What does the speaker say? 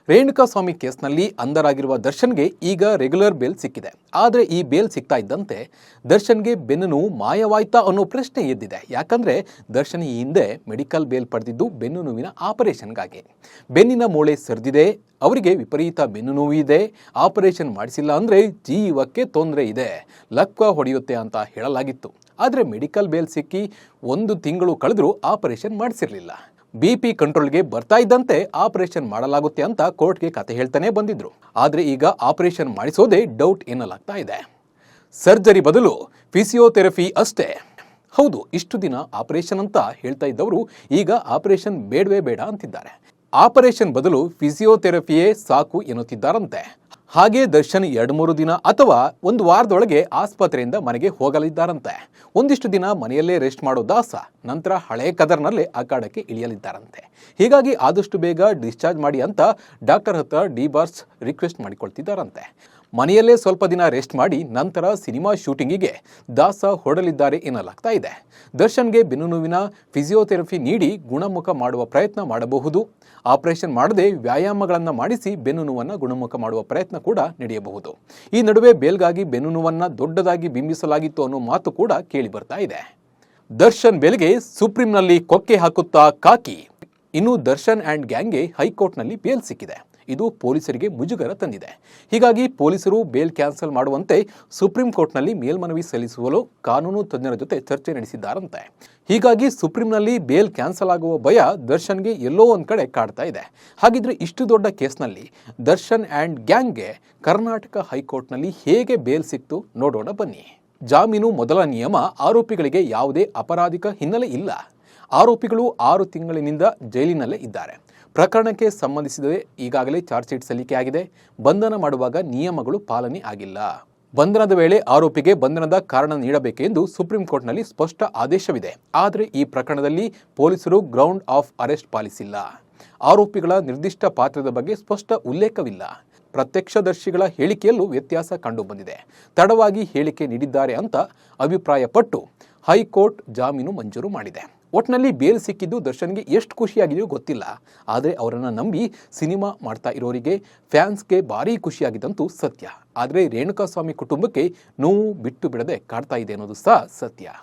ರೇಣುಕಾಸ್ವಾಮಿ ಕೇಸ್ನಲ್ಲಿ ಅಂಧರಾಗಿರುವ ದರ್ಶನ್ಗೆ ಈಗ ರೆಗ್ಯುಲರ್ ಬೇಲ್ ಸಿಕ್ಕಿದೆ. ಆದರೆ ಈ ಬೇಲ್ ಸಿಗ್ತಾ ಇದ್ದಂತೆ ದರ್ಶನ್ಗೆ ಬೆನ್ನು ನೋವು ಮಾಯವಾಯ್ತಾ ಅನ್ನೋ ಪ್ರಶ್ನೆ ಎದ್ದಿದೆ. ಯಾಕಂದ್ರೆ ದರ್ಶನ್ ಈ ಹಿಂದೆ ಮೆಡಿಕಲ್ ಬೇಲ್ ಪಡೆದಿದ್ದು ಬೆನ್ನು ನೋವಿನ ಆಪರೇಷನ್ಗಾಗಿ. ಬೆನ್ನಿನ ಮೂಳೆ ಸರಿದಿದೆ, ಅವರಿಗೆ ವಿಪರೀತ ಬೆನ್ನು ನೋವು ಇದೆ, ಆಪರೇಷನ್ ಮಾಡಿಸಿಲ್ಲ ಅಂದ್ರೆ ಜೀವಕ್ಕೆ ತೊಂದರೆ ಇದೆ, ಲಕ್ವ ಹೊಡೆಯುತ್ತೆ ಅಂತ ಹೇಳಲಾಗಿತ್ತು. ಆದರೆ ಮೆಡಿಕಲ್ ಬೇಲ್ ಸಿಕ್ಕಿ 1 ತಿಂಗಳು ಕಳೆದರೂ ಆಪರೇಷನ್ ಮಾಡಿಸಿರಲಿಲ್ಲ. BP ಕಂಟ್ರೋಲ್ಗೆ ಬರ್ತಾ ಇದ್ದಂತೆ ಆಪರೇಷನ್ ಮಾಡಲಾಗುತ್ತೆ ಅಂತ ಕೋರ್ಟ್ಗೆ ಕತೆ ಹೇಳ್ತಾನೆ ಬಂದಿದ್ರು. ಆದರೆ ಈಗ ಆಪರೇಷನ್ ಮಾಡಿಸೋದೇ ಡೌಟ್ ಎನ್ನಲಾಗ್ತಾ ಇದೆ. ಸರ್ಜರಿ ಬದಲು ಫಿಸಿಯೋಥೆರಪಿ ಅಷ್ಟೇ. ಹೌದು, ಇಷ್ಟು ದಿನ ಆಪರೇಷನ್ ಅಂತ ಹೇಳ್ತಾ ಇದ್ದವರು ಈಗ ಆಪರೇಷನ್ ಬೇಡವೇ ಬೇಡ ಅಂತಿದ್ದಾರೆ. ಆಪರೇಷನ್ ಬದಲು ಫಿಸಿಯೋಥೆರಪಿಯೇ ಸಾಕು ಎನ್ನುತ್ತಿದ್ದಾರಂತೆ. ಹಾಗೆ ದರ್ಶನ್ 2-3 ದಿನ ಅಥವಾ 1 ವಾರದೊಳಗೆ ಆಸ್ಪತ್ರೆಯಿಂದ ಮನೆಗೆ ಹೋಗಲಿದ್ದಾರಂತೆ. ಒಂದಿಷ್ಟು ದಿನ ಮನೆಯಲ್ಲೇ ರೆಸ್ಟ್ ಮಾಡೋ ದಾಸ ನಂತರ ಹಳೆ ಕದರ್ನಲ್ಲೇ ಅಖಾಡಕ್ಕೆ ಇಳಿಯಲಿದ್ದಾರಂತೆ. ಹೀಗಾಗಿ ಆದಷ್ಟು ಬೇಗ ಡಿಸ್ಚಾರ್ಜ್ ಮಾಡಿ ಅಂತ ಡಾಕ್ಟರ್ ಹತ್ರ ಡಿ-ಬಾರ್ಸ್ ರಿಕ್ವೆಸ್ಟ್ ಮಾಡಿಕೊಳ್ತಿದ್ದಾರಂತೆ. ಮನೆಯಲ್ಲೇ ಸ್ವಲ್ಪ ದಿನ ರೆಸ್ಟ್ ಮಾಡಿ ನಂತರ ಸಿನಿಮಾ ಶೂಟಿಂಗಿಗೆ ದಾಸ ಹೊರಡಲಿದ್ದಾರೆ ಎನ್ನಲಾಗ್ತಾ ಇದೆ. ದರ್ಶನ್ಗೆ ಬೆನ್ನು ನೋವಿನ ಫಿಸಿಯೋಥೆರಪಿ ನೀಡಿ ಗುಣಮುಖ ಮಾಡುವ ಪ್ರಯತ್ನ ಮಾಡಬಹುದು. ಆಪರೇಷನ್ ಮಾಡದೆ ವ್ಯಾಯಾಮಗಳನ್ನು ಮಾಡಿಸಿ ಬೆನ್ನು ನೋವನ್ನು ಗುಣಮುಖ ಮಾಡುವ ಪ್ರಯತ್ನ ಕೂಡ ನಡೆಯಬಹುದು. ಈ ನಡುವೆ ಬೇಲ್ಗಾಗಿ ಬೆನ್ನು ನೋವನ್ನು ದೊಡ್ಡದಾಗಿ ಬಿಂಬಿಸಲಾಗಿತ್ತು ಅನ್ನೋ ಮಾತು ಕೂಡ ಕೇಳಿ ಬರ್ತಾ ಇದೆ. ದರ್ಶನ್ ಬೇಲ್ಗೆ ಸುಪ್ರೀಂನಲ್ಲಿ ಕೊಕ್ಕೆ ಹಾಕುತ್ತಾ ಕಾಕಿ. ಇನ್ನು ದರ್ಶನ್ ಆ್ಯಂಡ್ ಗ್ಯಾಂಗ್ಗೆ ಹೈಕೋರ್ಟ್ನಲ್ಲಿ ಬೇಲ್ ಸಿಕ್ಕಿದೆ. ಇದು ಪೊಲೀಸರಿಗೆ ಮುಜುಗರ ತಂದಿದೆ. ಹೀಗಾಗಿ ಪೊಲೀಸರು ಬೇಲ್ ಕ್ಯಾನ್ಸಲ್ ಮಾಡುವಂತೆ ಸುಪ್ರೀಂ ಕೋರ್ಟ್ನಲ್ಲಿ ಮೇಲ್ಮನವಿ ಸಲ್ಲಿಸಲು ಕಾನೂನು ತಜ್ಞರ ಜೊತೆ ಚರ್ಚೆ ನಡೆಸಿದ್ದಾರಂತೆ. ಹೀಗಾಗಿ ಸುಪ್ರೀಂನಲ್ಲಿ ಬೇಲ್ ಕ್ಯಾನ್ಸಲ್ ಆಗುವ ಭಯ ದರ್ಶನ್ಗೆ ಎಲ್ಲೋ ಒಂದು ಕಡೆ ಕಾಡ್ತಾ ಇದೆ. ಹಾಗಿದ್ರೆ ಇಷ್ಟು ದೊಡ್ಡ ಕೇಸ್ನಲ್ಲಿ ದರ್ಶನ್ ಆ್ಯಂಡ್ ಗ್ಯಾಂಗ್ಗೆ ಕರ್ನಾಟಕ ಹೈಕೋರ್ಟ್ನಲ್ಲಿ ಹೇಗೆ ಬೇಲ್ ಸಿಕ್ತು ನೋಡೋಣ ಬನ್ನಿ. ಜಾಮೀನು ಮೊದಲ ನಿಯಮ, ಆರೋಪಿಗಳಿಗೆ ಯಾವುದೇ ಅಪರಾಧಿಕ ಹಿನ್ನೆಲೆ ಇಲ್ಲ. ಆರೋಪಿಗಳು 6 ತಿಂಗಳಿನಿಂದ ಜೈಲಿನಲ್ಲೇ ಇದ್ದಾರೆ. ಪ್ರಕರಣಕ್ಕೆ ಸಂಬಂಧಿಸಿದ ಈಗಾಗಲೇ ಚಾರ್ಜ್ ಶೀಟ್ ಸಲ್ಲಿಕೆಯಾಗಿದೆ. ಬಂಧನ ಮಾಡುವಾಗ ನಿಯಮಗಳು ಪಾಲನೆ ಆಗಿಲ್ಲ. ಬಂಧನದ ವೇಳೆ ಆರೋಪಿಗೆ ಬಂಧನದ ಕಾರಣ ನೀಡಬೇಕೆಂದು ಸುಪ್ರೀಂ ಕೋರ್ಟ್ನಲ್ಲಿ ಸ್ಪಷ್ಟ ಆದೇಶವಿದೆ. ಆದರೆ ಈ ಪ್ರಕರಣದಲ್ಲಿ ಪೊಲೀಸರು ಗ್ರೌಂಡ್ ಆಫ್ ಅರೆಸ್ಟ್ ಪಾಲಿಸಿಲ್ಲ. ಆರೋಪಿಗಳ ನಿರ್ದಿಷ್ಟ ಪಾತ್ರದ ಬಗ್ಗೆ ಸ್ಪಷ್ಟ ಉಲ್ಲೇಖವಿಲ್ಲ. ಪ್ರತ್ಯಕ್ಷದರ್ಶಿಗಳ ಹೇಳಿಕೆಯಲ್ಲೂ ವ್ಯತ್ಯಾಸ ಕಂಡುಬಂದಿದೆ. ತಡವಾಗಿ ಹೇಳಿಕೆ ನೀಡಿದ್ದಾರೆ ಅಂತ ಅಭಿಪ್ರಾಯಪಟ್ಟು ಹೈಕೋರ್ಟ್ ಜಾಮೀನು ಮಂಜೂರು ಮಾಡಿದೆ. ಒಟ್ಟಿನಲ್ಲಿ ಬೇಲ್ ಸಿಕ್ಕಿದ್ದು ದರ್ಶನ್ಗೆ ಎಷ್ಟು ಖುಷಿಯಾಗಿದೆಯೋ ಗೊತ್ತಿಲ್ಲ. ಆದರೆ ಅವರನ್ನು ನಂಬಿ ಸಿನಿಮಾ ಮಾಡ್ತಾ ಇರೋರಿಗೆ, ಫ್ಯಾನ್ಸ್ಗೆ ಭಾರೀ ಖುಷಿಯಾಗಿದ್ದಂತೂ ಸತ್ಯ. ಆದರೆ ರೇಣುಕಾಸ್ವಾಮಿ ಕುಟುಂಬಕ್ಕೆ ನೋವು ಬಿಟ್ಟು ಬಿಡದೆ ಕಾಡ್ತಾ ಇದೆ ಅನ್ನೋದು ಸಹ ಸತ್ಯ.